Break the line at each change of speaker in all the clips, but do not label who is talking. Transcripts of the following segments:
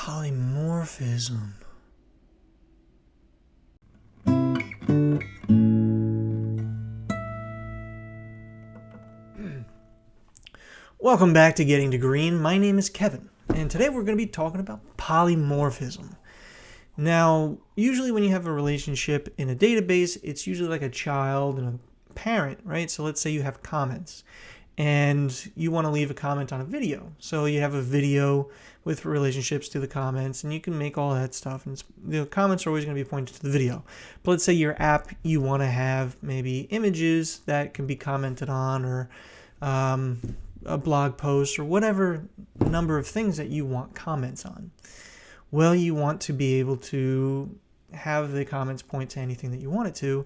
Polymorphism. Welcome back to Getting to Green. My name is Kevin, and today we're going to be talking about polymorphism. Now, usually when you have a relationship in a database, it's usually like a child and a parent, right? So let's say you have comments, and you want to leave a comment on a video. So you have a video with relationships to the comments, and you can make all that stuff, and the comments are always going to be pointed to the video. But let's say your app, you want to have maybe images that can be commented on, or a blog post, or whatever number of things that you want comments on. Well, you want to be able to have the comments point to anything that you want it to.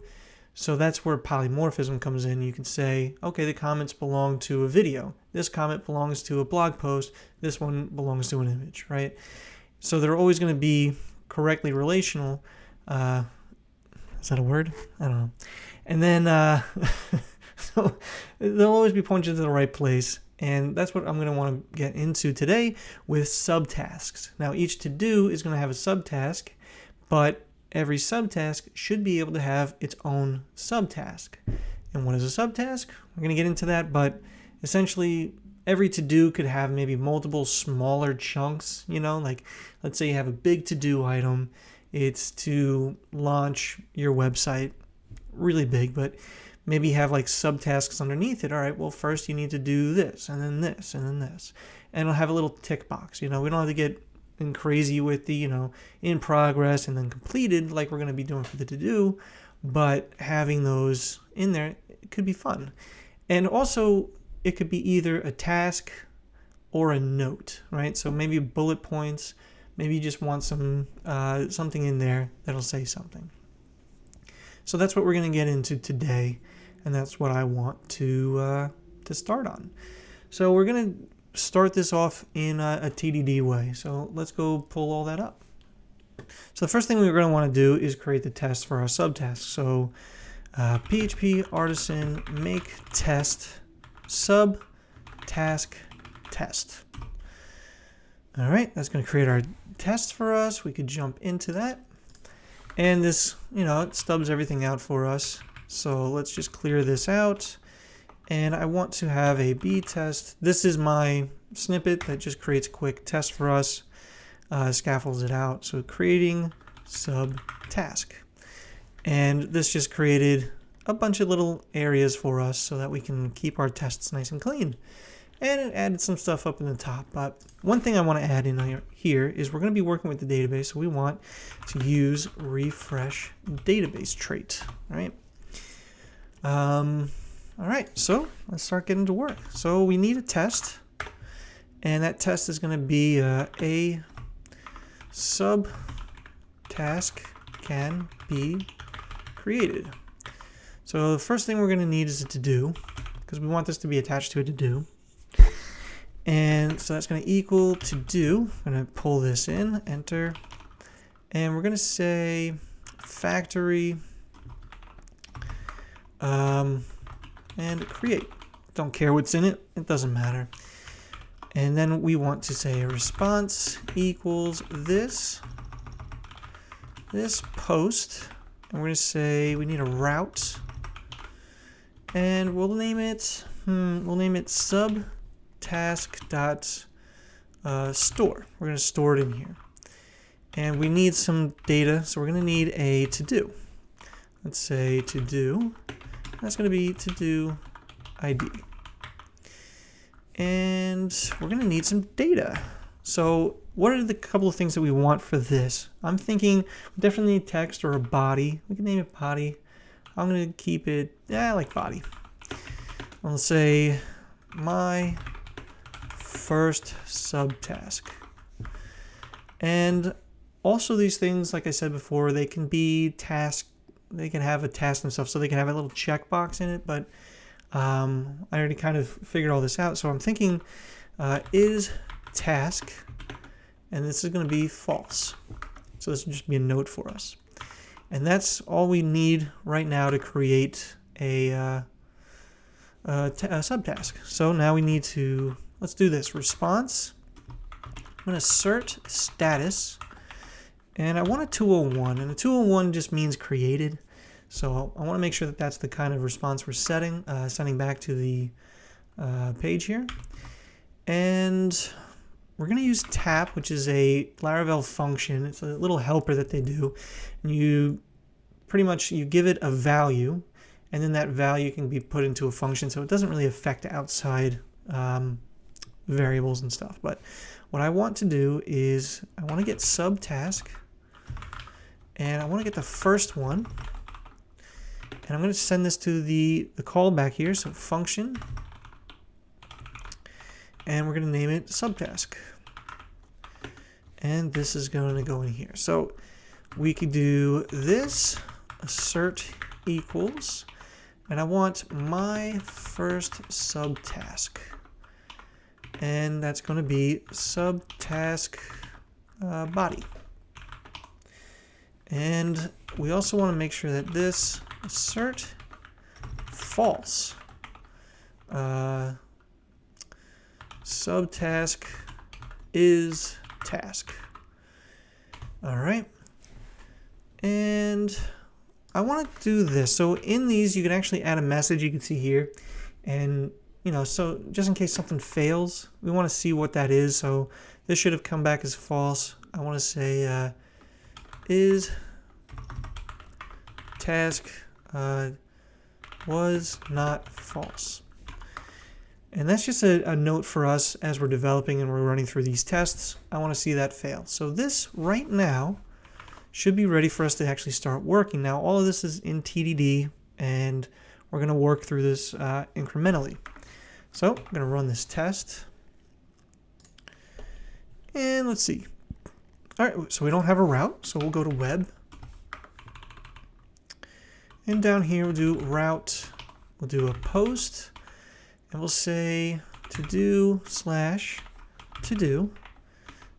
So that's where polymorphism comes in. You can say, okay, the comments belong to a video. This comment belongs to a blog post. This one belongs to an image, right? So they're always going to be correctly relational. Is that a word? I don't know. And then so they'll always be pointed to the right place. And that's what I'm going to want to get into today with subtasks. Now, each to-do is going to have a subtask, but every subtask should be able to have its own subtask. And what is a subtask? We're going to get into that, but essentially every to-do could have maybe multiple smaller chunks, like let's say you have a big to-do item. It's to launch your website, really big, but maybe you have like subtasks underneath it. All right, well, first you need to do this, and then this, and then this. And it'll have a little tick box. We don't have to get crazy with the, in progress and then completed like we're going to be doing for the to-do, but having those in there, it could be fun. And also, it could be either a task or a note, right? So maybe bullet points, maybe you just want some something in there that'll say something. So that's what we're going to get into today, and that's what I want to start on. So we're going to start this off in a TDD way. So let's go pull all that up. So the first thing we're going to want to do is create the test for our subtask. So PHP artisan make test subtask test. All right, that's going to create our test for us. We could jump into that. And this, it stubs everything out for us. So let's just clear this out. And I want to have a B test. This is my snippet that just creates a quick test for us, scaffolds it out. So creating subtask. And this just created a bunch of little areas for us so that we can keep our tests nice and clean. And it added some stuff up in the top. But one thing I want to add in here is we're going to be working with the database. So we want to use refresh database trait, right? All right, so let's start getting to work. So we need a test, and that test is going to be a subtask can be created. So the first thing we're going to need is a to-do, because we want this to be attached to a to-do. And so that's going to equal to-do. I'm going to pull this in, enter, and we're going to say factory and create. Don't care what's in it, it doesn't matter. And then we want to say response equals this post, and we're going to say we need a route, and we'll name it subtask store. We're going to store it in here, and we need some data, so we're going to need a to-do. Let's say to-do. That's going to be to-do ID. And we're going to need some data. So what are the couple of things that we want for this? I'm thinking we definitely need text or a body. We can name it body. I'm going to keep it, I like body. I'll say my first subtask. And also these things, like I said before, they can be task. They can have a task themselves, so they can have a little checkbox in it, but I already kind of figured all this out. So I'm thinking is task, and this is going to be false. So this will just be a note for us. And that's all we need right now to create a subtask. So now we need to, let's do this. Response I'm going to assert status, and I want a 201, and a 201 just means created. So I want to make sure that that's the kind of response we're sending back to the page here. And we're going to use tap, which is a Laravel function. It's a little helper that they do. And you give it a value, and then that value can be put into a function, so it doesn't really affect outside variables and stuff. But what I want to do is I want to get subtask, and I want to get the first one, and I'm going to send this to the callback here, so function, and we're going to name it subtask. And this is going to go in here. So we could do this, assert equals, and I want my first subtask. And that's going to be subtask body. And we also want to make sure that this assert false. Subtask is task. All right. And I want to do this. So in these, you can actually add a message you can see here. And, so just in case something fails, we want to see what that is. So this should have come back as false. I want to say is task was not false. And that's just a note for us as we're developing and we're running through these tests. I want to see that fail. So this right now should be ready for us to actually start working. Now all of this is in TDD, and we're going to work through this incrementally. So I'm going to run this test. And let's see. All right, so we don't have a route, so we'll go to web. And down here we'll do route, we'll do a post, and we'll say to-do slash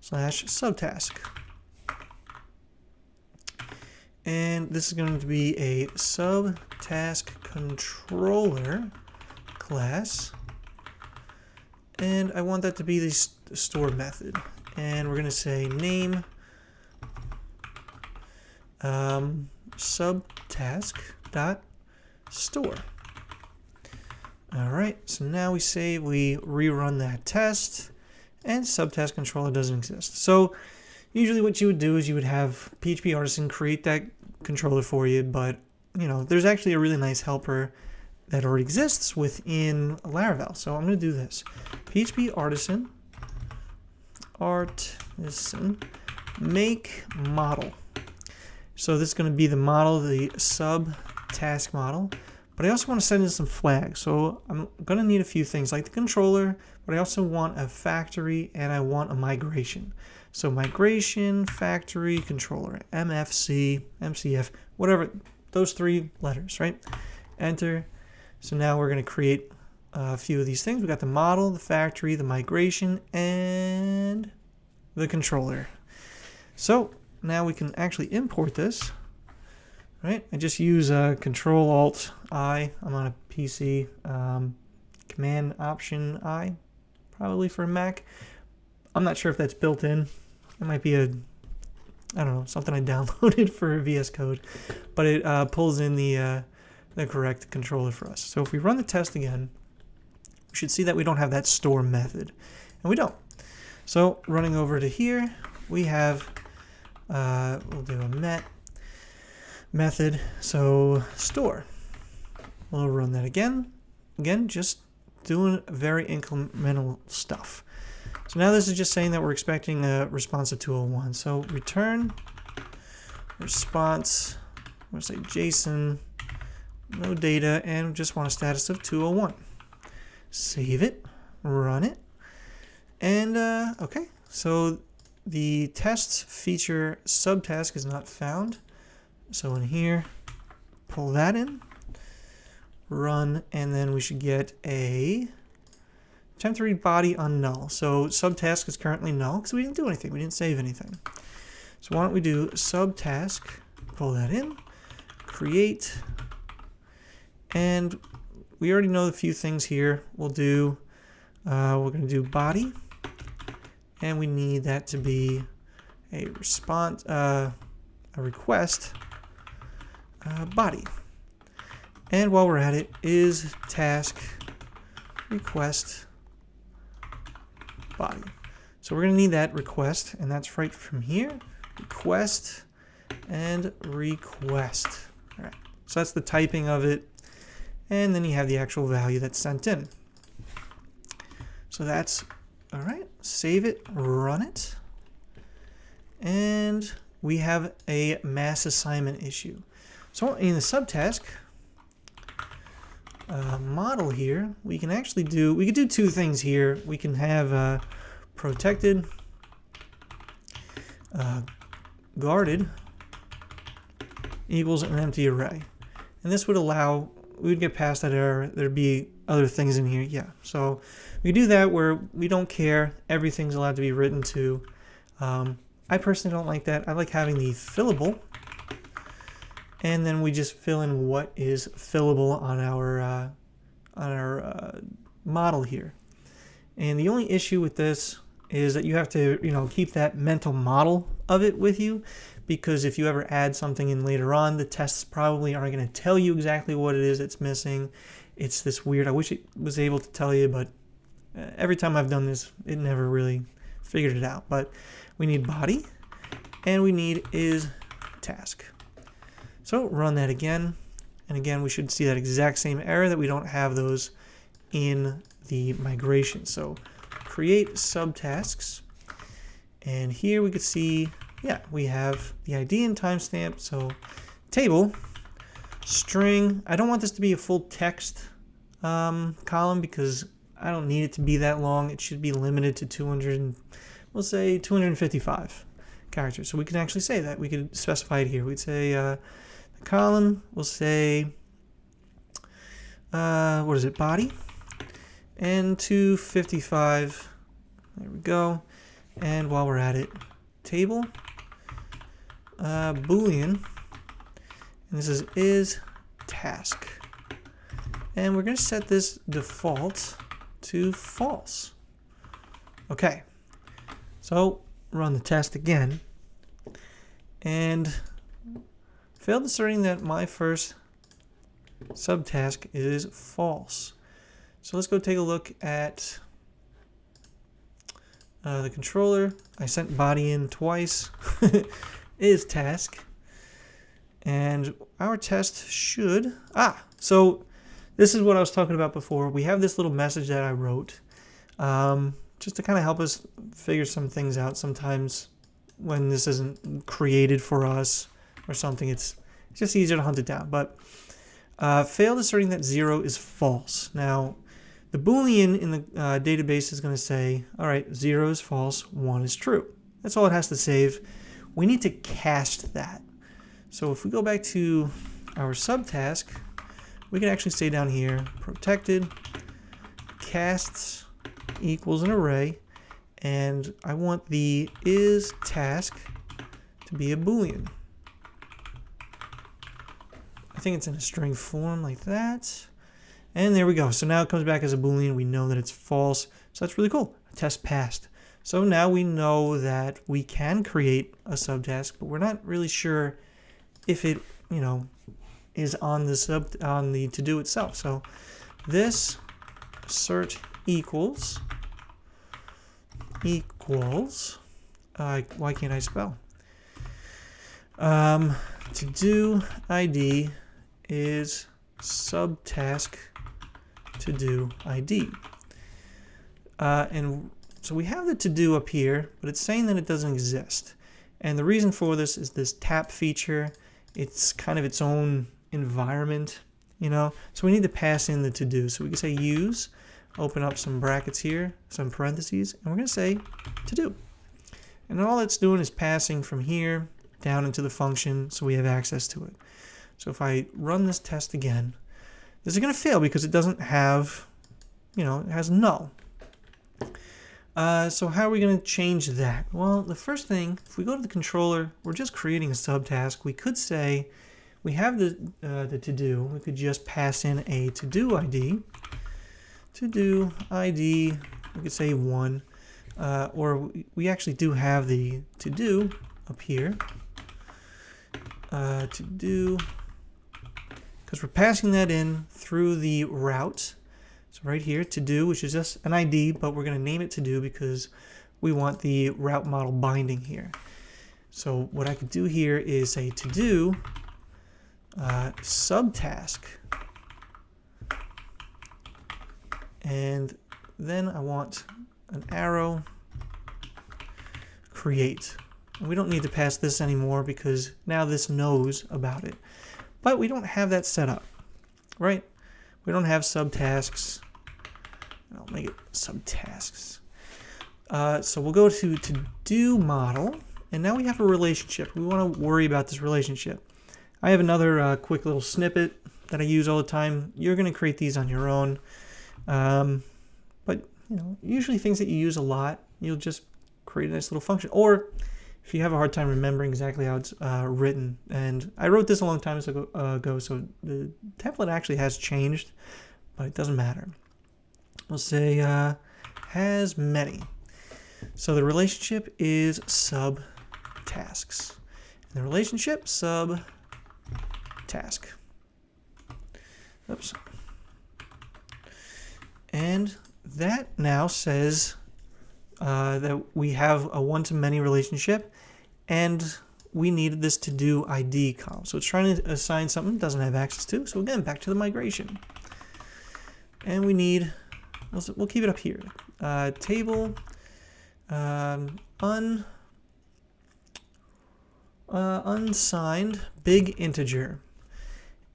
subtask. And this is going to be a subtask controller class. And I want that to be the store method. And we're going to say name subtask.store. All right, so now we rerun that test, and subtask controller doesn't exist. So usually what you would do is you would have PHP Artisan create that controller for you, but there's actually a really nice helper that already exists within Laravel. So I'm going to do this. PHP Artisan make model. So this is going to be the model, the subtask model. But I also want to send in some flags. So I'm going to need a few things like the controller, but I also want a factory and I want a migration. So migration, factory, controller, MFC, MCF, whatever, those three letters, right? Enter. So now we're going to create a few of these things. We got the model, the factory, the migration, and the controller. So now we can actually import this. Right, I just use Control-Alt-I. I'm on a PC. Command-Option-I, probably for a Mac. I'm not sure if that's built in. It might be something I downloaded for VS Code, but it pulls in the correct controller for us. So if we run the test again, we should see that we don't have that store method, and we don't. So running over to here, we have we'll do a method, so store. We'll run that again, just doing very incremental stuff. So now this is just saying that we're expecting a response of 201. So return response, we'll say JSON, no data, and we just want a status of 201. Save it, run it, and okay, so the tests feature subtask is not found. So in here, pull that in, run, and then we should get a attempt to read body on null. So subtask is currently null because we didn't do anything. We didn't save anything. So why don't we do subtask, pull that in, create, and we already know a few things here. We'll do, we're going to do body, and we need that to be a response, a request body. And while we're at it, is task request body. So we're going to need that request, and that's right from here. Request and request. All right. So that's the typing of it, and then you have the actual value that's sent in. So that's all right. Save it, run it, and we have a mass assignment issue. So in the subtask model here, we can actually do, we could do two things here. We can have protected, guarded equals an empty array. And this would allow, we would get past that error, there'd be other things in here, yeah. So we do that where we don't care, everything's allowed to be written to. I personally don't like that. I like having the fillable, and then we just fill in what is fillable on our model here. And the only issue with this is that you have to, keep that mental model of it with you, because if you ever add something in later on, the tests probably aren't going to tell you exactly what it is that's missing. It's this weird, I wish it was able to tell you, but every time I've done this, it never really figured it out. But we need body, and we need is task. So run that again, and again we should see that exact same error that we don't have those in the migration. So create subtasks, and here we could see, yeah, we have the ID and timestamp. So table string, I don't want this to be a full text column because I don't need it to be that long. It should be limited to 200, we'll say 255 characters. So we can actually say that. We could specify it here. We'd say the column, we'll say, what is it, body, and 255, there we go. And while we're at it, table, boolean, and this is task. And we're going to set this default to false. Okay, so run the test again, and failed asserting that my first subtask is false. So let's go take a look at the controller. I sent body in twice. Is task, and our test should, so this is what I was talking about before. We have this little message that I wrote just to kind of help us figure some things out. Sometimes when this isn't created for us or something, it's just easier to hunt it down. But failed asserting that 0 is false. Now, the Boolean in the database is going to say, all right, 0 is false, 1 is true. That's all it has to save. We need to cast that. So if we go back to our subtask, we can actually say down here, protected, casts equals an array, and I want the is task to be a Boolean. I think it's in a string form like that. And there we go. So now it comes back as a Boolean. We know that it's false. So that's really cool. Test passed. So now we know that we can create a subtask, but we're not really sure if it, is on the to-do itself. So this assert equals, why can't I spell? To-do ID is subtask to-do ID. And so we have the to-do up here, but it's saying that it doesn't exist. And the reason for this is this tap feature. It's kind of its own environment, so we need to pass in the to-do. So we can say use, open up some brackets here, some parentheses, and we're going to say to-do. And all it's doing is passing from here down into the function so we have access to it. So if I run this test again, this is going to fail because it doesn't have, it has null. So how are we going to change that? Well, the first thing, if we go to the controller, we're just creating a subtask. We could say we have the to-do. We could just pass in a to-do ID. To-do ID, we could say 1. or we actually do have the to do up here. To do, because we're passing that in through the route. So right here, to do, which is just an ID, but we're going to name it to do because we want the route model binding here. So what I could do here is say to do subtask, and then I want an arrow create. And we don't need to pass this anymore because now this knows about it. But we don't have that set up, right? We don't have subtasks. I'll make it subtasks. So we'll go to do model, and now we have a relationship. We want to worry about this relationship. I have another quick little snippet that I use all the time. You're going to create these on your own. But usually things that you use a lot, you'll just create a nice little function. Or if you have a hard time remembering exactly how it's written, and I wrote this a long time ago, so the template actually has changed, but it doesn't matter. We'll say has many. So the relationship is subtasks. And the relationship subtask. Oops. And that now says that we have a one-to-many relationship, and we needed this to do ID column. So it's trying to assign something it doesn't have access to. So again, back to the migration. And we need, we'll keep it up here. Table unsigned big integer.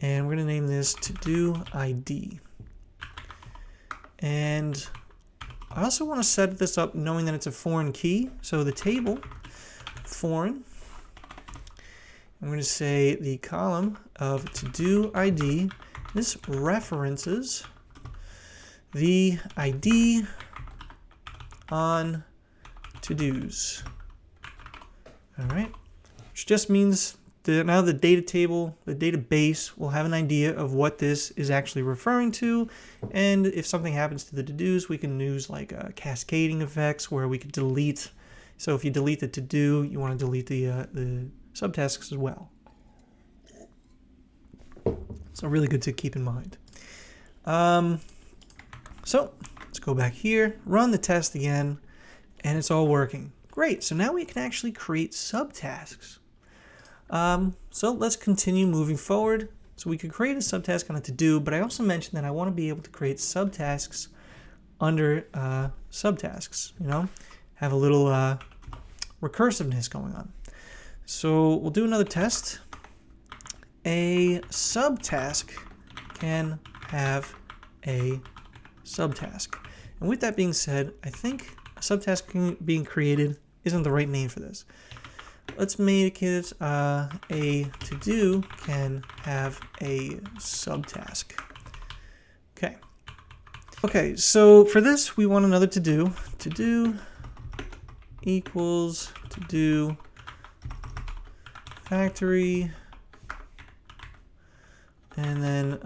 And we're going to name this to do ID. And I also want to set this up knowing that it's a foreign key. So the table, foreign. I'm going to say the column of to do ID. This references the ID on to-dos. All right, which just means that now the data table, the database will have an idea of what this is actually referring to. And if something happens to the to-dos, we can use like cascading effects where we could delete. So if you delete the to-do, you want to delete the subtasks as well. So really good to keep in mind. So let's go back here, run the test again, and it's all working. Great, so now we can actually create subtasks. So let's continue moving forward. So we could create a subtask on a to-do, but I also mentioned that I want to be able to create subtasks under subtasks, have a little recursiveness going on. So we'll do another test. A subtask can have a subtask. And with that being said, I think a subtask being created isn't the right name for this. Let's make it a to-do can have a subtask. Okay. Okay, so for this, we want another to-do. To-do equals to-do factory, and then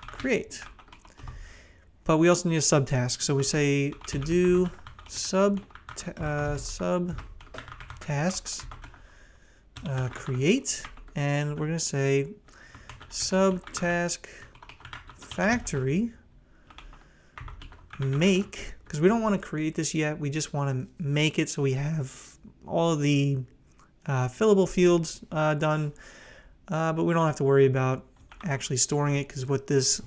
create. But we also need a subtask, so we say to do subtasks create, and we're going to say subtask factory make, because we don't want to create this yet, we just want to make it so we have all of the fillable fields done, but we don't have to worry about actually storing it, because what this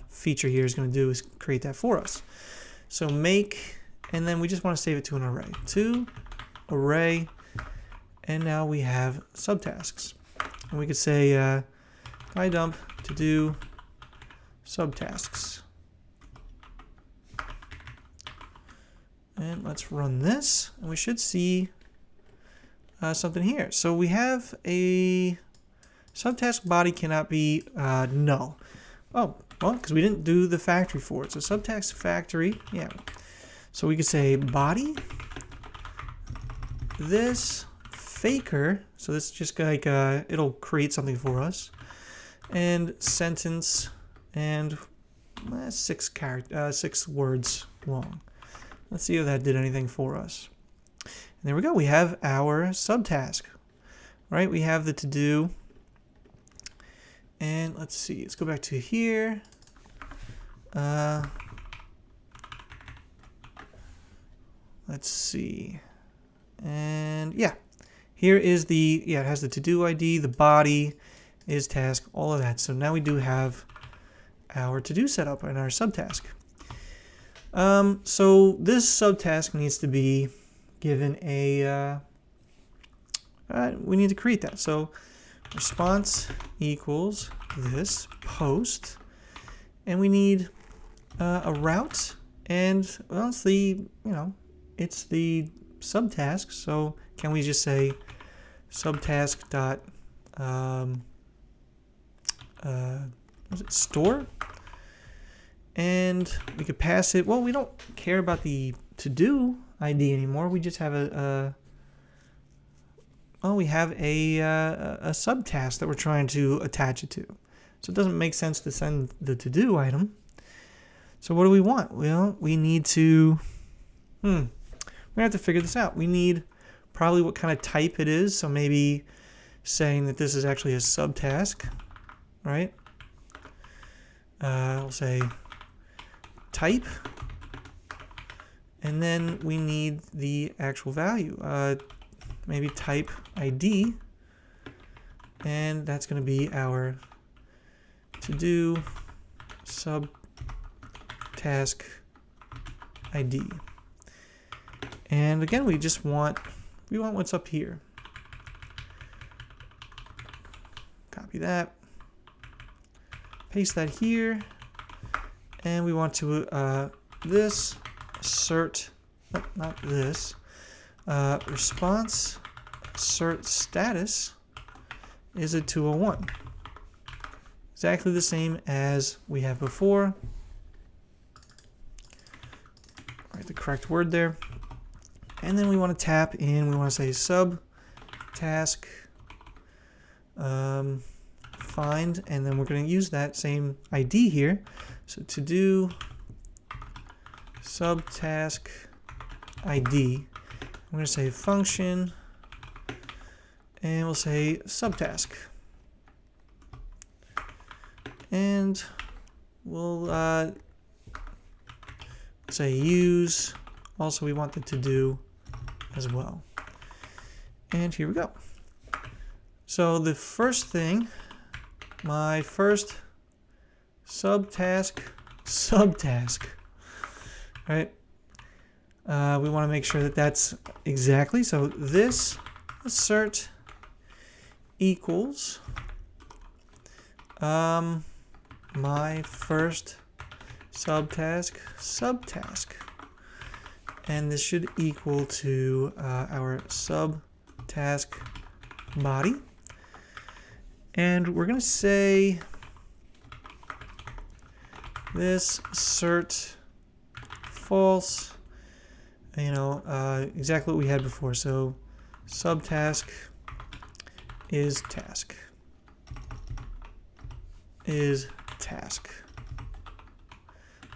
feature here is going to do is create that for us. So make, and then we just want to save it to an array. To array, and now we have subtasks. And we could say dump to do subtasks. And let's run this, and we should see something here. So we have a subtask body cannot be null. Oh, well, because we didn't do the factory for it. So subtask factory, yeah. So we could say body, this faker, so this is just like, it'll create something for us, and sentence, and 6 words long. Let's see if that did anything for us. And there we go. We have our subtask, right? We have the to-do. And let's see. Let's go back to here. Let's see. And yeah, here is the, it has the to-do ID, the body is task, all of that. So now we do have our to-do set up and our subtask. So this subtask needs to be given a, we need to create that. So response equals this post, and we need a route, and well, it's the, it's the subtask. So can we just say subtask dot store, and we could pass it. Well, we don't care about the to-do ID anymore. We just have we have a subtask that we're trying to attach it to. So it doesn't make sense to send the to-do item. So what do we want? Well, we need to, we're going to have to figure this out. We need probably what kind of type it is. So maybe saying that this is actually a subtask, right? We'll say type, and then we need the actual value. Maybe type ID, and that's going to be our to-do subtask ID. And again, we want what's up here. Copy that, paste that here, and we want to this assert, not this. Response assert status is a 201. Exactly the same as we have before. Write the correct word there. And then we want to tap in, we want to say subtask find, and then we're going to use that same ID here. So to do subtask ID. I'm going to say function, and we'll say subtask. And we'll say use. Also, we want the to-do as well. And here we go. So the first thing, my first subtask, right? We want to make sure that that's exactly, so this assert equals my first subtask, and this should equal to our subtask body, and we're going to say this assert false, exactly what we had before. So subtask is task.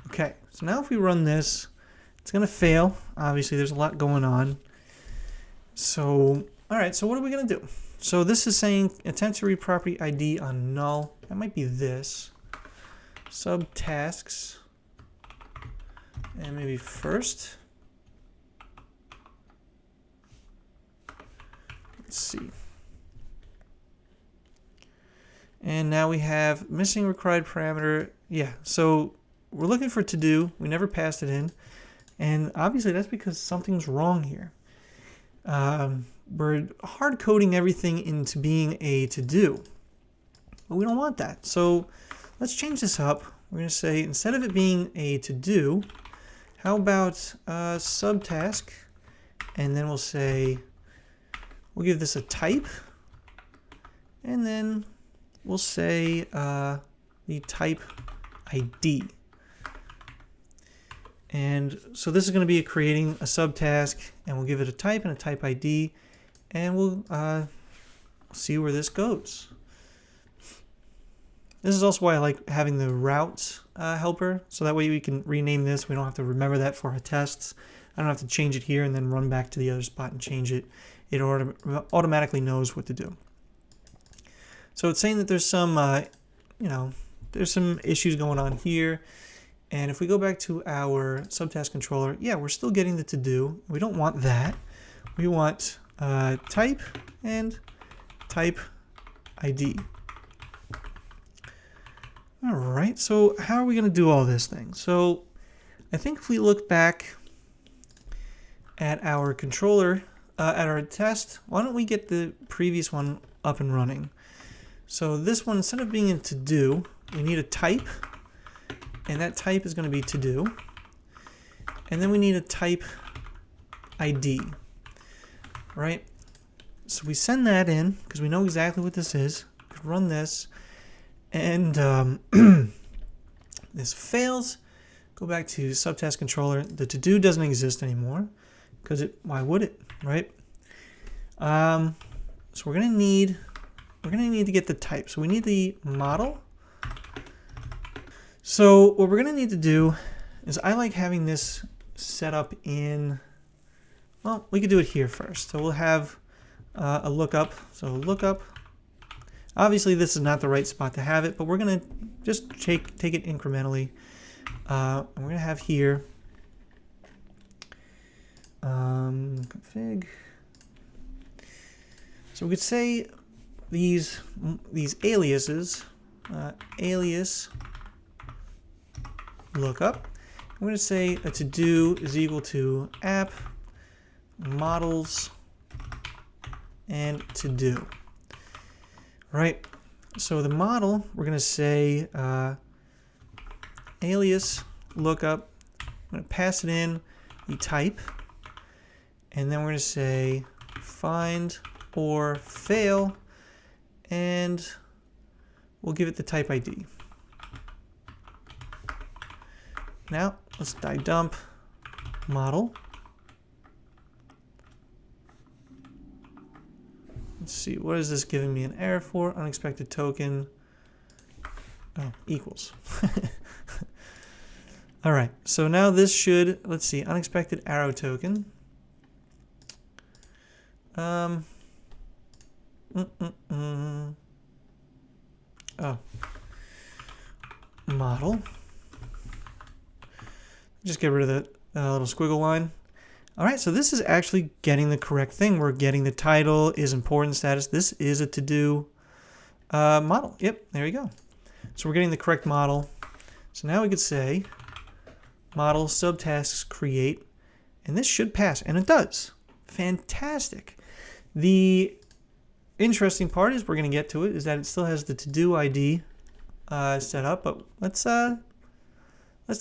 Okay, so now if we run this, it's going to fail. Obviously, there's a lot going on. So, all right, so what are we going to do? So this is saying attempt to read property ID on null. That might be this. Subtasks. And maybe first. Let's see. And now we have missing required parameter. Yeah, so we're looking for to do. We never passed it in. And obviously that's because something's wrong here. We're hard coding everything into being a to do. But we don't want that. So let's change this up. We're going to say instead of it being a to do, how about subtask? And then we'll say, we'll give this a type. And then we'll say the type ID. And so this is going to be creating a subtask, and we'll give it a type and a type ID, and we'll see where this goes. This is also why I like having the route helper, so that way we can rename this. We don't have to remember that for our tests. I don't have to change it here and then run back to the other spot and change it. It automatically knows what to do. So it's saying that there's some, there's some issues going on here. And if we go back to our subtask controller, yeah, we're still getting the to-do. We don't want that. We want type and type ID. All right, so how are we going to do all this thing? So I think if we look back at our controller, at our test, why don't we get the previous one up and running? So this one, instead of being a to-do, we need a type, and that type is going to be to-do. And then we need a type ID, right? So we send that in, because we know exactly what this is. We could run this, and this fails. Go back to subtask controller. The to-do doesn't exist anymore, because why would it, right? So we're gonna need to get the type. So we need the model. So what we're gonna need to do is, I like having this set up in, well, we could do it here first. So we'll have a lookup. So lookup. Obviously this is not the right spot to have it, but we're gonna just take it incrementally. And we're gonna have here config. So we could say these aliases, alias lookup. I'm going to say a to-do is equal to app models and to-do. Right. So the model, we're going to say alias lookup. I'm going to pass it in the type, and then we're going to say find or fail, and we'll give it the type ID. Now let's dump model. Let's see, what is this giving me an error for? Unexpected token. Oh, equals. All right, so now this should, let's see, unexpected arrow token. Oh, model. Just get rid of the little squiggle line. All right, so this is actually getting the correct thing. We're getting the title is important status. This is a to-do model. Yep, there you go. So we're getting the correct model. So now we could say model subtasks create, and this should pass, and it does. Fantastic. The interesting part is, we're going to get to it, is that it still has the to-do ID set up, but let's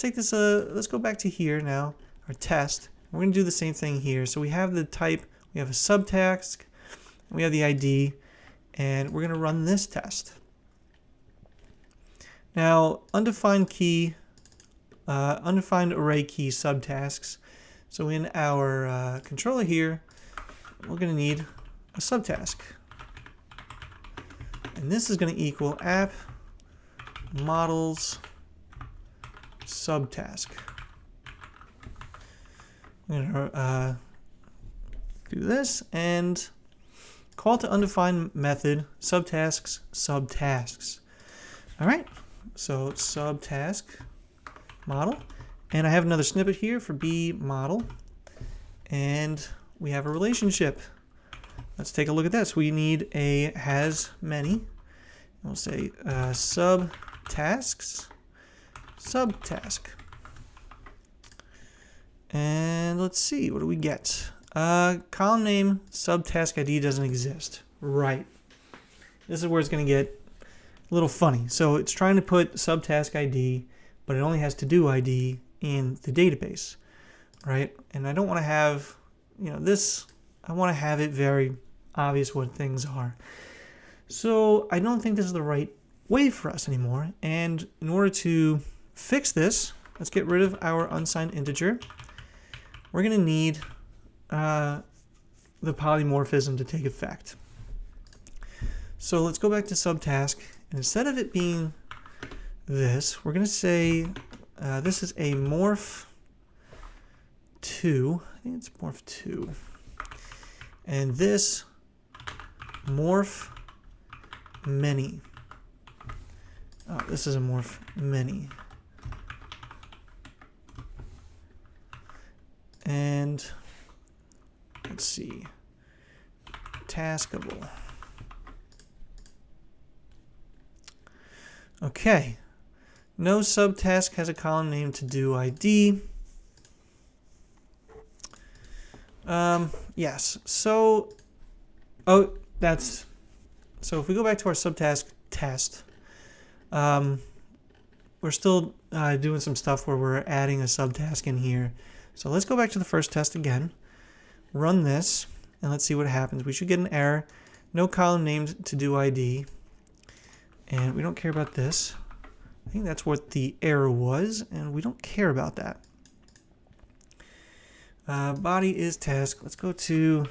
take this, let's go back to here now, our test. We're going to do the same thing here. So we have the type, we have a subtask, we have the ID, and we're going to run this test. Now, undefined key, undefined array key subtasks. So in our controller here, we're going to need a subtask. And this is going to equal app models subtask. I'm going to do this and call to undefined method subtasks subtasks. All right, so subtask model, and I have another snippet here for B model, and we have a relationship. Let's take a look at this. We need a has many. We'll say subtasks subtask. And let's see, what do we get? Column name subtask ID doesn't exist. Right. This is where it's going to get a little funny. So it's trying to put subtask ID, but it only has to-do ID in the database, right? And I don't want to have, this, I want to have it very obvious what things are. So I don't think this is the right way for us anymore. And in order to fix this, let's get rid of our unsigned integer. We're going to need the polymorphism to take effect. So let's go back to subtask, and instead of it being this, we're going to say this is a morph 2. I think it's morph 2. And this morph many. Oh, this is a morph many. And let's see, taskable. Okay, no subtask has a column named to-do ID. Yes, so, so if we go back to our subtask test, we're still doing some stuff where we're adding a subtask in here. So let's go back to the first test again, run this, and let's see what happens. We should get an error, no column named to-do ID, and we don't care about this. I think that's what the error was, and we don't care about that. Body is task. Let's go to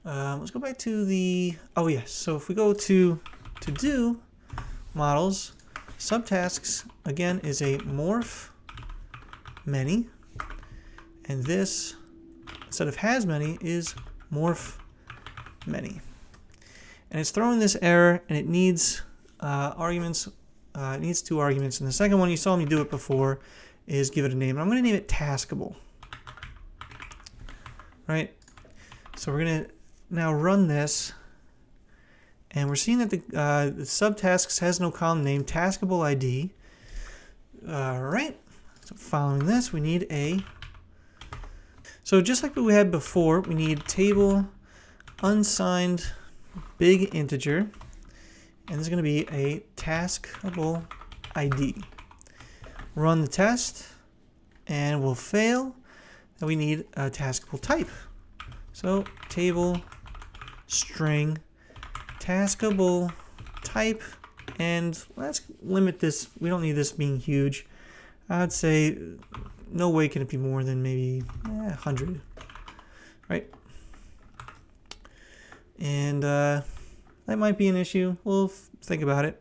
let's go back to the, oh yes, so if we go to do models, subtasks again is a morph many, and this instead of has many is morph many, and it's throwing this error, and it needs arguments. It needs 2 arguments, and the second one, you saw me do it before, is give it a name. I'm going to name it taskable. Right? So we're going to now run this, and we're seeing that the subtasks has no column name, taskable ID. Right? So following this, we need a. So just like we had before, we need table unsigned big integer. And this is going to be a taskable ID. Run the test, and we'll fail. And we need a taskable type. So table string taskable type, and let's limit this. We don't need this being huge. I'd say no way can it be more than maybe 100, right? And that might be an issue. We'll think about it,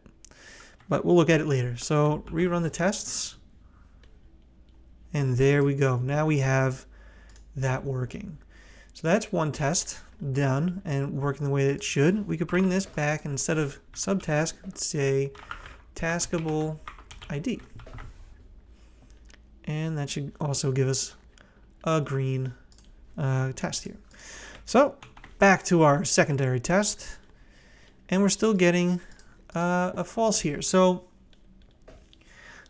but we'll look at it later. So rerun the tests, and there we go. Now we have that working. So that's one test done and working the way that it should. We could bring this back, and instead of subtask, let's say taskable ID. And that should also give us a green test here. So back to our secondary test. And we're still getting a false here. So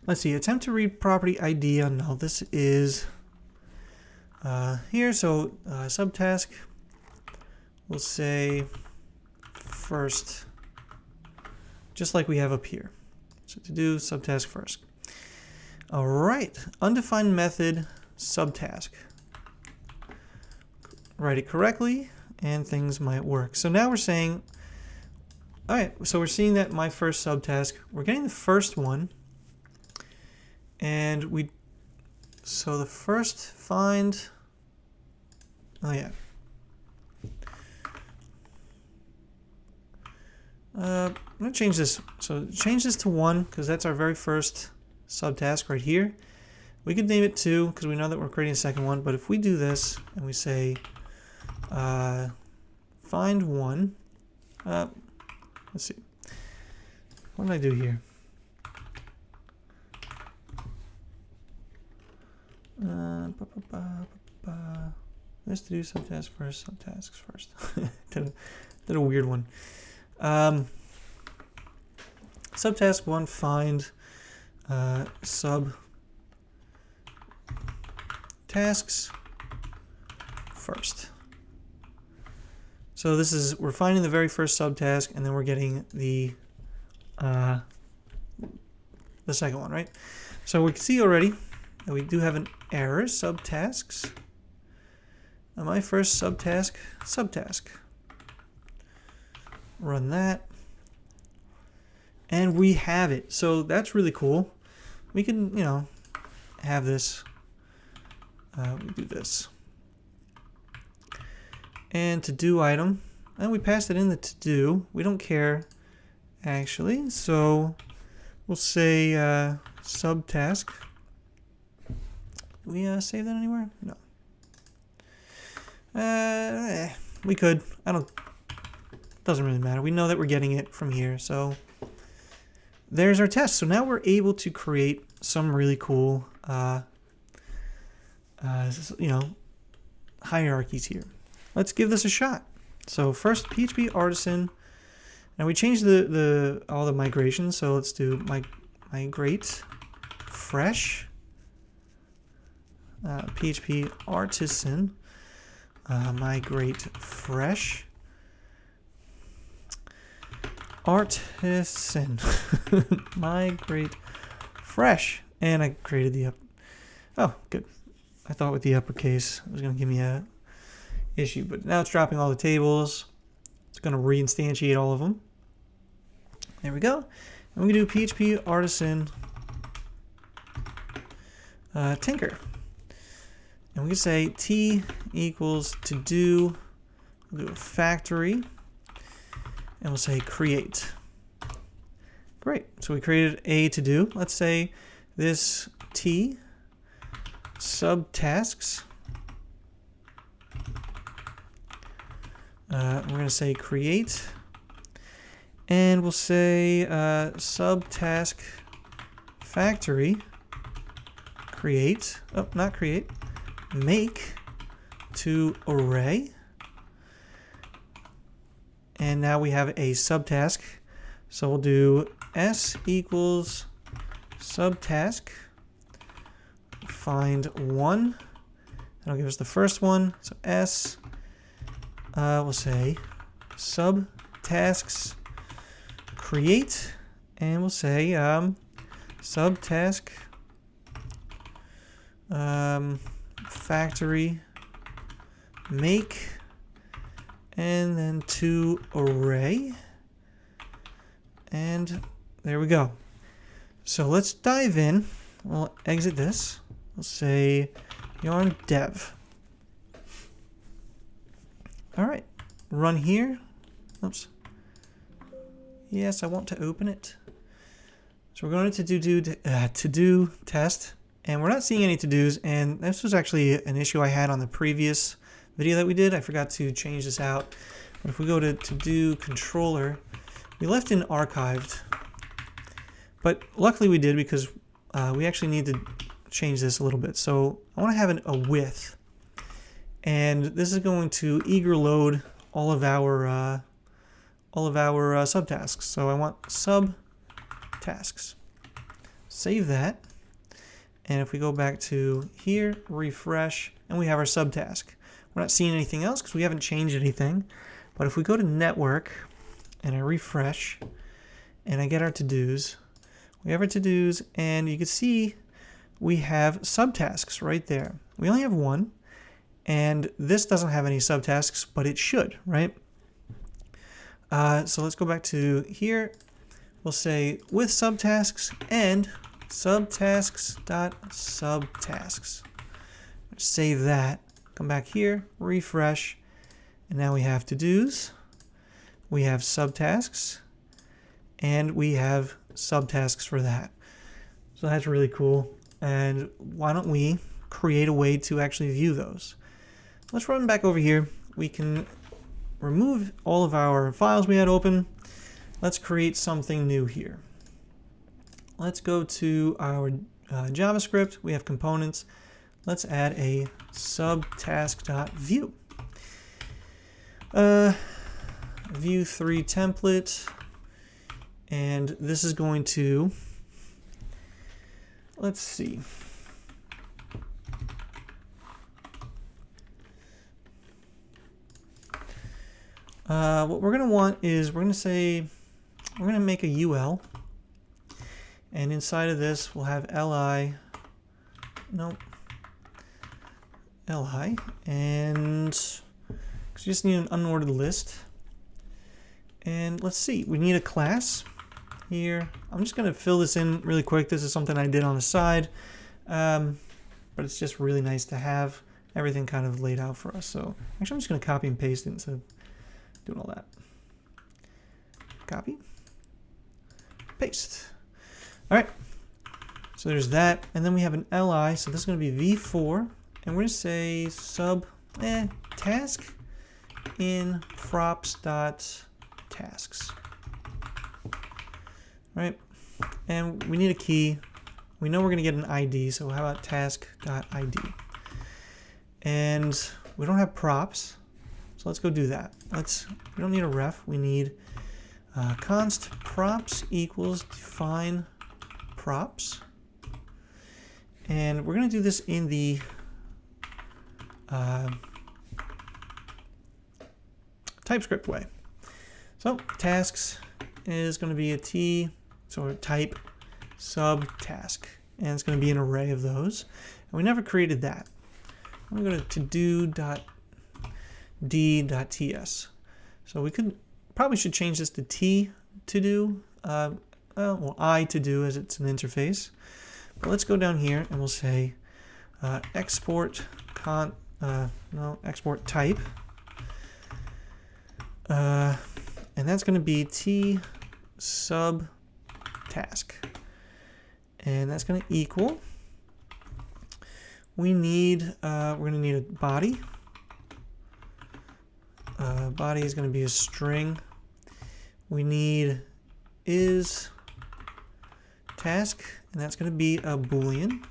let's see, attempt to read property ID. No, this is here. So subtask, we'll say first, just like we have up here. So to do subtask first. All right, undefined method subtask. Write it correctly, and things might work. So now we're saying, all right, so we're seeing that my first subtask, we're getting the first one, and so the first find, oh yeah. I'm gonna change this. So change this to 1, because that's our very first subtask right here. We could name it 2, because we know that we're creating a second one, but if we do this, and we say, find 1, let's see. What did I do here? Let's do subtasks first. Did a weird one. Subtask 1, find sub tasks first. So this is, we're finding the very first subtask, and then we're getting the second one, right? So we can see already that we do have an error, subtasks. And my first subtask. Run that. And we have it. So that's really cool. We can, have this. We do this. And to do item, and we passed it in the to do. We don't care actually, so we'll say subtask. Do we save that anywhere? No. We could. Doesn't really matter. We know that we're getting it from here. So there's our test. So now we're able to create some really cool, hierarchies here. Let's give this a shot. So first, PHP artisan. Now we changed all the migrations. So let's do migrate fresh. PHP artisan. Migrate fresh. Artisan. Migrate fresh. And I created the oh, good. I thought with the uppercase it was going to give me a issue, but now it's dropping all the tables. It's going to reinstantiate all of them. There we go. And we can do PHP artisan tinker. And we can say T equals to do, we'll do a factory, and we'll say create. Great. So we created a to do. Let's say this T subtasks. We're going to say create, and we'll say subtask factory create. Oh, not create. Make to array. And now we have a subtask. So we'll do S equals subtask. Find one. That'll give us the first one. So S. We'll say subtasks create. And we'll say subtask factory make, and then to array, and there we go. So let's dive in. We'll exit this. We'll say yarn dev. All right, run here. Oops. Yes, I want to open it. So we're going to to-do test. And we're not seeing any to-dos, and this was actually an issue I had on the previous video that we did. I forgot to change this out. But if we go to to-do controller, we left in archived. But luckily we did, because we actually need to change this a little bit. So I want to have a width. And this is going to eager load all of our subtasks. So I want subtasks. Save that. And if we go back to here, refresh, and we have our subtask. We're not seeing anything else because we haven't changed anything. But if we go to network and I refresh and I get our to-dos, we have our to-dos, and you can see we have subtasks right there. We only have one, and this doesn't have any subtasks, but it should, right? So let's go back to here. We'll say with subtasks and subtasks.subtasks. Save that. Come back here, refresh, and now we have to-dos, we have subtasks, and we have subtasks for that. So that's really cool. And why don't we create a way to actually view those? Let's run back over here. We can remove all of our files we had open. Let's create something new here. Let's go to our JavaScript. We have components. Let's add a subtask.view. View3 template. And this is going to, let's see. What we're going to want is we're going to say, we're going to make a UL. And inside of this, we'll have li, and we just need an unordered list. And let's see, we need a class here. I'm just going to fill this in really quick. This is something I did on the side, but it's just really nice to have everything kind of laid out for us. So actually, I'm just going to copy and paste it instead of doing all that. Copy, paste. All right, So there's that, and then we have an li, so this is going to be v4, and we're going to say sub task in props.tasks. Right? And we need a key. We know we're going to get an ID, so how about task.id? And we don't have props, so let's go do that. We don't need a ref, we need const props equals define props. And we're going to do this in the TypeScript way. So tasks is going to be a T, so type subtask, and it's going to be an array of those. And we never created that. I'm going to go to todo.d.ts. So we probably should change this to T to do, well, I to do as it's an interface. But let's go down here and we'll say export export type, and that's going to be T sub task, and that's going to equal. We need we're going to need a body. Body is going to be a string. We need is task, and that's going to be a Boolean.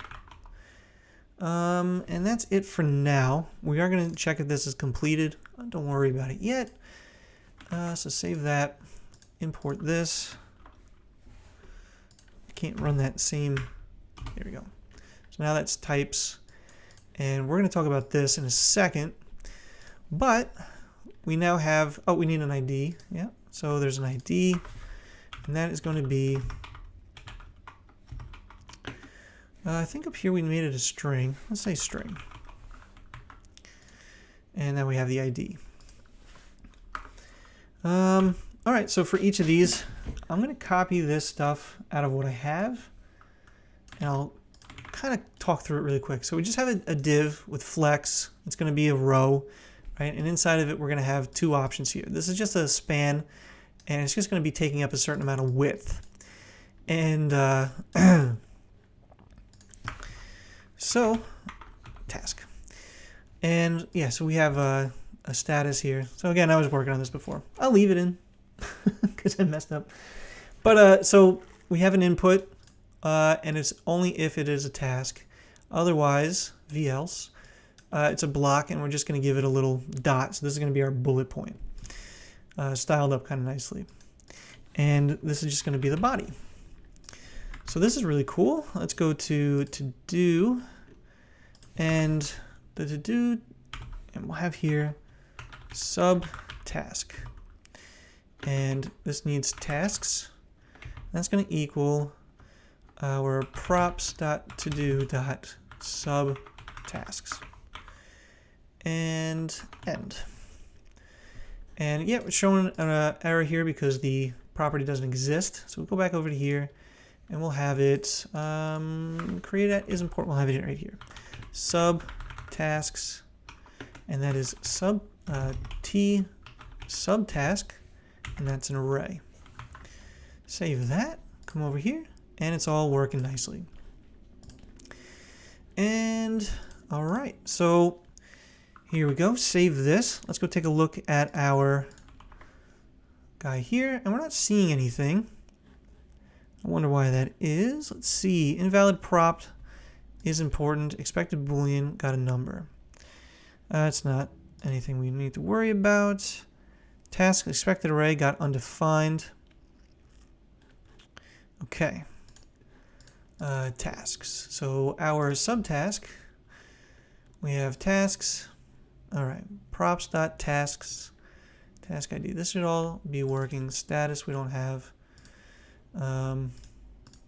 And that's it for now. We are going to check if this is completed. Don't worry about it yet. So save that, import this. I can't run that same. There we go. So now that's types, and we're going to talk about this in a second. But we now have, we need an ID. Yeah, so there's an ID, and that is going to be, I think up here we made it a string. Let's say string. And then we have the ID. All right, so for each of these, I'm going to copy this stuff out of what I have, and I'll kind of talk through it really quick. So we just have a div with flex. It's going to be a row, right? And inside of it, we're going to have two options here. This is just a span, and it's just going to be taking up a certain amount of width. And so task. And yeah, so we have a status here. So again, I was working on this before. I'll leave it in because I messed up. But so we have an input, and it's only if it is a task. Otherwise, else, it's a block, and we're just going to give it a little dot. So this is going to be our bullet point, styled up kind of nicely. And this is just going to be the body. So this is really cool. Let's go to do, and the to do, and we'll have here subtask, and this needs tasks. That's going to equal our props.todo.subtasks and end. And yeah, we're showing an error here because the property doesn't exist. So we'll go back over to here, and we'll have it create at is important. We'll have it right here, subtasks, and that is t subtask, and that's an array. Save that, come over here, and it's all working nicely. And all right, so here we go. Save this. Let's go take a look at our guy here, and we're not seeing anything. I wonder why that is. Let's see. Invalid prop is important. Expected Boolean got a number. It's not anything we need to worry about. Task expected array got undefined. Okay. Tasks. So our subtask, we have tasks. All right. Props.tasks. Task ID. This should all be working. Status we don't have. I'm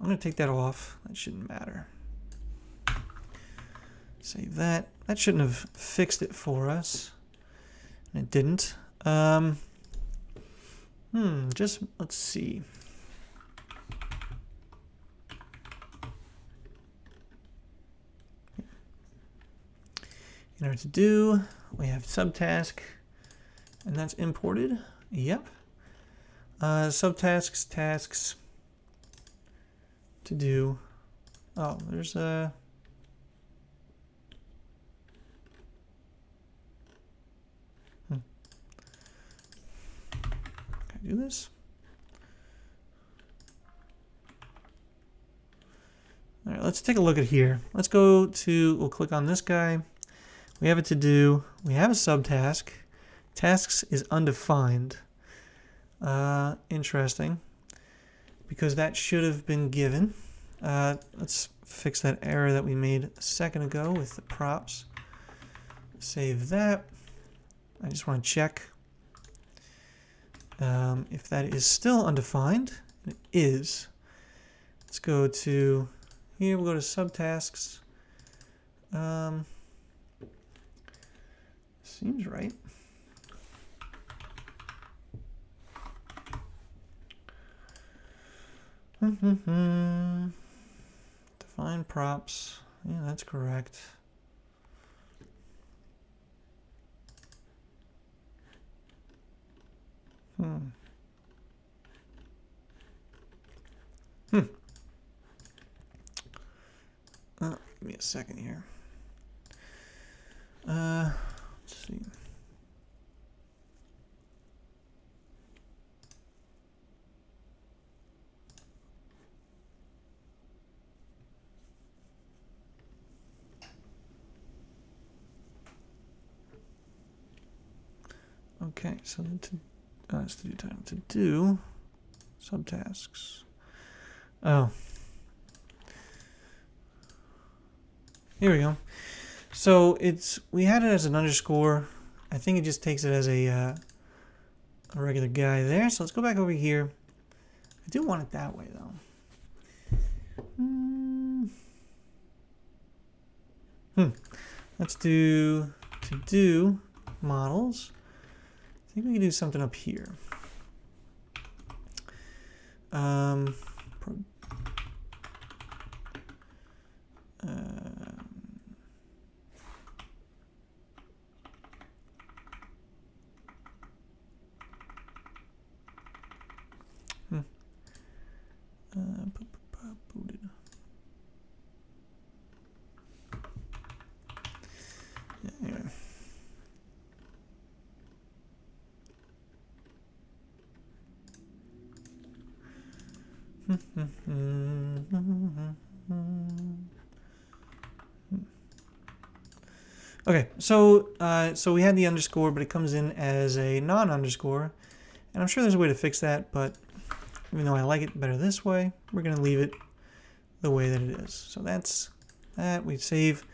going to take that off. That shouldn't matter. Save that. That shouldn't have fixed it for us. And it didn't. Just let's see. In our to do, we have subtask, and that's imported. Yep. Subtasks, tasks, to do. Oh, there's a... Can I do this? All right, let's take a look at here. Let's go to, we'll click on this guy. We have a to-do. We have a subtask. Tasks is undefined. Interesting. Because that should have been given. Let's fix that error that we made a second ago with the props. Save that. I just want to check if that is still undefined. It is. Let's go to here. We'll go to subtasks. Seems right. Define props. Yeah, that's correct. Give me a second here. Let's see. Okay, so it's to do time to do subtasks. Oh, here we go. So we had it as an underscore. I think it just takes it as a regular guy there. So let's go back over here. I do want it that way though. Let's do to do models. I think we can do something up here. Anyway. Okay, so we had the underscore, but it comes in as a non-underscore, and I'm sure there's a way to fix that, but even though I like it better this way, we're going to leave it the way that it is. So that's that. We save,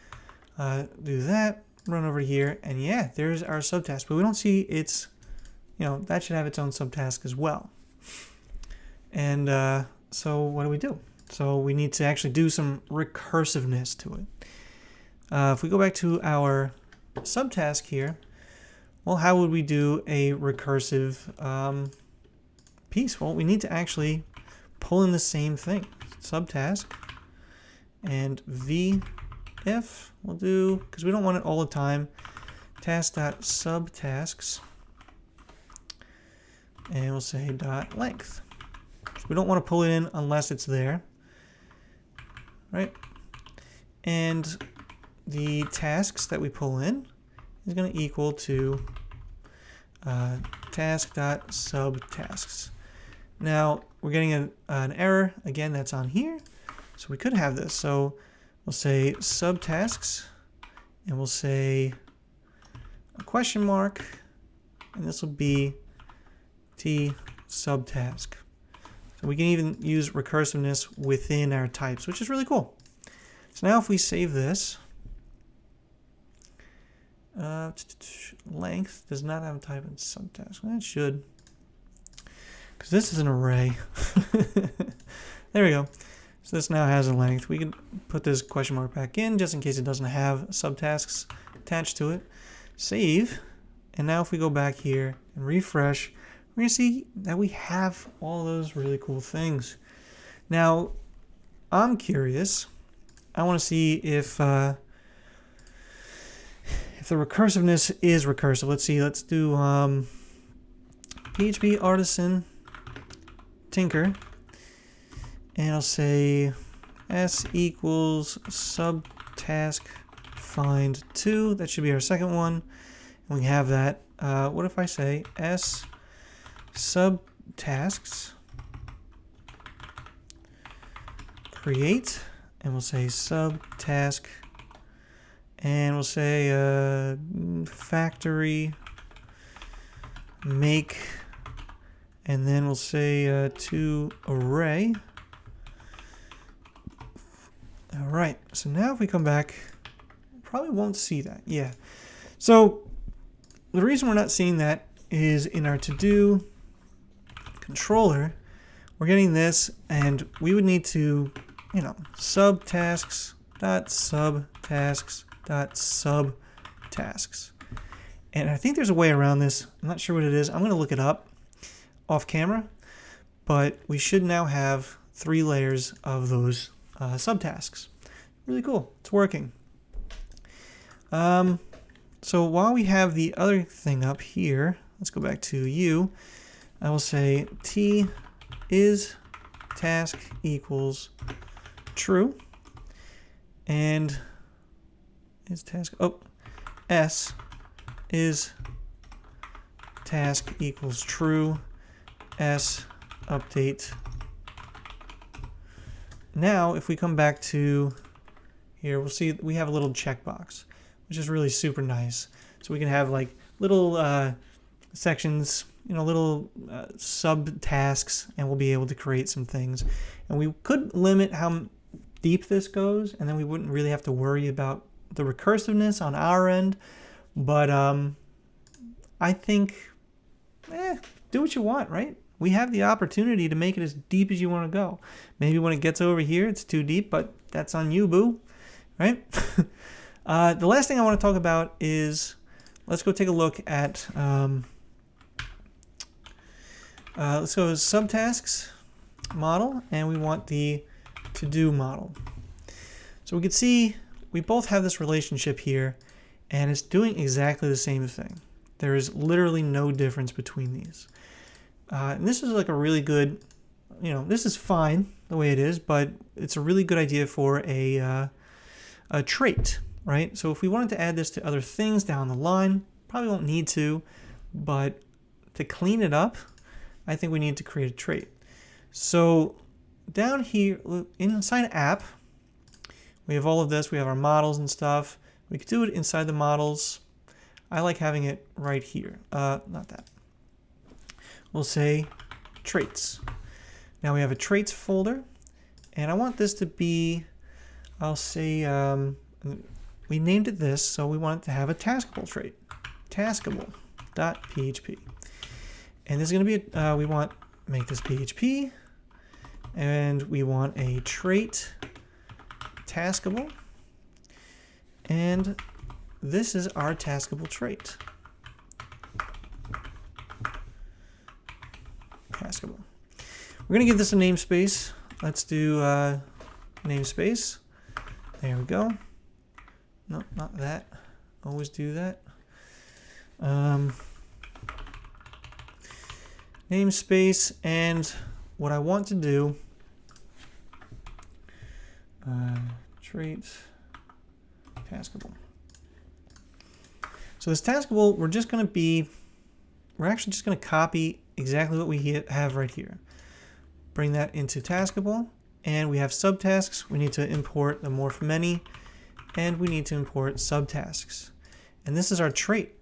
do that, run over here, and yeah, there's our subtask. But we don't see its, that should have its own subtask as well. And so what do? So we need to actually do some recursiveness to it. If we go back to our subtask here, well, how would we do a recursive piece? Well, we need to actually pull in the same thing. Subtask and if we'll do, because we don't want it all the time, task.subtasks, and we'll say dot length. So we don't want to pull it in unless it's there, right? And the tasks that we pull in is going to equal to task.subtasks. Now we're getting an error again that's on here, so we could have this. So we'll say subtasks, and we'll say a question mark, and this will be t subtask. So we can even use recursiveness within our types, which is really cool. So now if we save this, length does not have a type in subtask. Well, it should, because this is an array. There we go. So this now has a length. We can put this question mark back in just in case it doesn't have subtasks attached to it. Save. And now if we go back here and refresh, we're going to see that we have all those really cool things. Now, I'm curious. I want to see if the recursiveness is recursive. Let's see. Let's do PHP artisan tinker, and I'll say s equals subtask find 2. That should be our second one. And we have that. What if I say s subtasks create, and we'll say subtask, and we'll say factory make, and then we'll say to array. All right, so now if we come back, probably won't see that. Yeah. So the reason we're not seeing that is in our to-do controller, we're getting this, and we would need to, subtasks.subtasks.subtasks. And I think there's a way around this. I'm not sure what it is. I'm going to look it up off camera, but we should now have 3 layers of those subtasks. Really cool. It's working. So while we have the other thing up here, let's go back to U. I will say T is task equals true, and is task, S is task equals true, S update. Now if we come back to here, we'll see we have a little checkbox, which is really super nice. So we can have like little sections, little subtasks, and we'll be able to create some things. And we could limit how deep this goes, and then we wouldn't really have to worry about the recursiveness on our end. But I think, do what you want, right? We have the opportunity to make it as deep as you want to go. Maybe when it gets over here, it's too deep, but that's on you, boo, right? The last thing I want to talk about is, let's go take a look at, let's go to subtasks model, and we want the to-do model. So we can see we both have this relationship here, and it's doing exactly the same thing. There is literally no difference between these. And this is like a really good, this is fine the way it is, but it's a really good idea for a trait, right? So if we wanted to add this to other things down the line, probably won't need to, but to clean it up, I think we need to create a trait. So down here, inside app, we have all of this. We have our models and stuff. We could do it inside the models. I like having it right here. Not that. We'll say traits. Now we have a traits folder, and I want this to be, I'll say, we named it this, so we want it to have a taskable trait. Taskable.php. And this is going to be, we want, make this PHP, and we want a trait taskable, and this is our taskable trait. Taskable. We're going to give this a namespace. Let's do namespace. There we go. No, not that. Always do that. Namespace, and what I want to do, trait taskable. So this taskable, we're actually just going to copy exactly what we have right here. Bring that into taskable, and we have subtasks. We need to import the morph many, and we need to import subtasks. And this is our trait,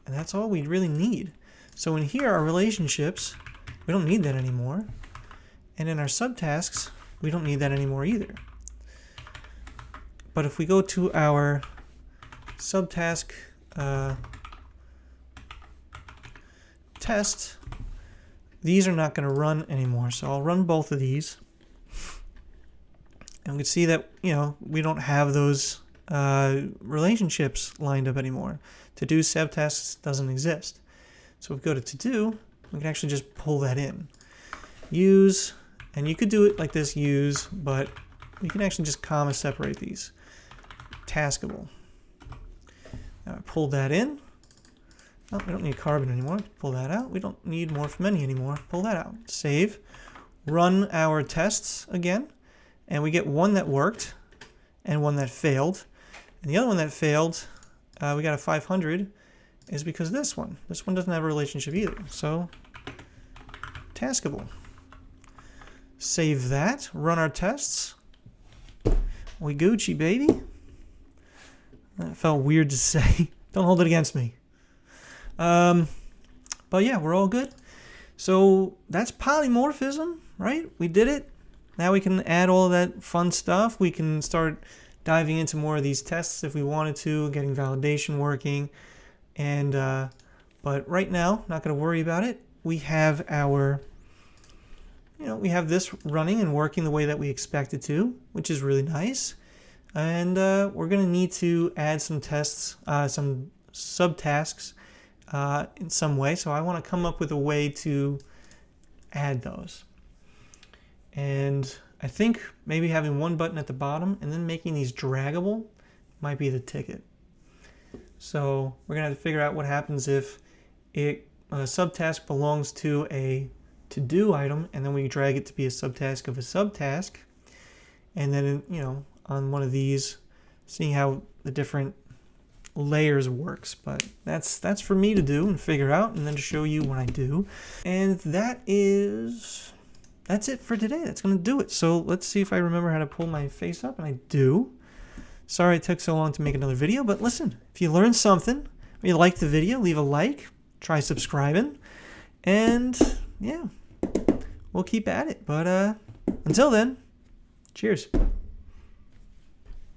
and that's all we really need. So in here, our relationships, we don't need that anymore. And in our subtasks, we don't need that anymore either. But if we go to our subtask test, these are not going to run anymore. So I'll run both of these. And we can see that, we don't have those relationships lined up anymore. To-do subtasks doesn't exist. So if we go to to-do, we can actually just pull that in. Use, and you could do it like this, use, but you can actually just comma separate these. Taskable. Now I pull that in. Oh, we don't need carbon anymore. Pull that out. We don't need morph many anymore. Pull that out. Save. Run our tests again. and we get one that worked and one that failed. And the other one that failed, we got a 500, is because this one doesn't have a relationship either. So taskable. Save that, run our tests. We Gucci, baby. That felt weird to say. Don't hold it against me. But yeah, we're all good. So that's polymorphism, right? We did it. Now we can add all that fun stuff. We can start diving into more of these tests if we wanted to, getting validation working. And but right now, not going to worry about it. We have our, we have this running and working the way that we expect it to, which is really nice. And we're going to need to add some tests, some subtasks in some way. So I want to come up with a way to add those. And I think maybe having one button at the bottom and then making these draggable might be the ticket. So we're going to have to figure out what happens if a subtask belongs to a to-do item, and then we drag it to be a subtask of a subtask. And then, on one of these, seeing how the different layers works. But that's for me to do and figure out, and then to show you when I do. And that's it for today. That's going to do it. So let's see if I remember how to pull my face up, and I do. Sorry it took so long to make another video, but listen, if you learned something, or you liked the video, leave a like, try subscribing, and yeah, we'll keep at it. But until then, cheers.